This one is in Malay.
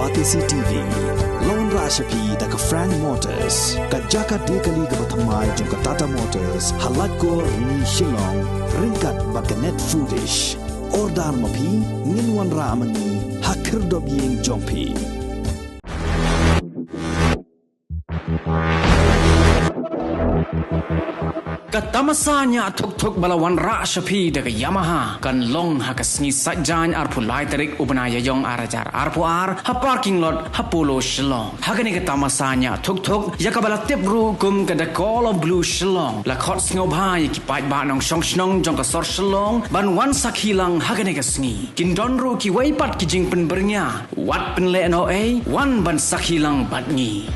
Batisi TV, Lone Rashapi da ka Frank Motors, ka Jaka Dekali ka Bathamai jong ka Tata Motors, Halatko ni Shillong, Ringkat Bakanet Foodish, Ordar Mapi, Ninwan Ramani, Hakirdob Ying Jongpi. Katamasanya tuk-tuk balawan Rashapi daga Yamaha kan long hakasngi sajjan arpu laiterik ubanaya yong arajar arpu ar ha parking lot ha polo Shillong hagani katamasanya tuk-tuk yakabala tibru kum kada call of blue Shillong la khot sngobai ki pai ba nong shong snong jong ka sor Shillong ban wan sakhilang hagani kasngi kin donru ki waipat ki jing pen bernya wat pen le no wan ban sakhilang batngi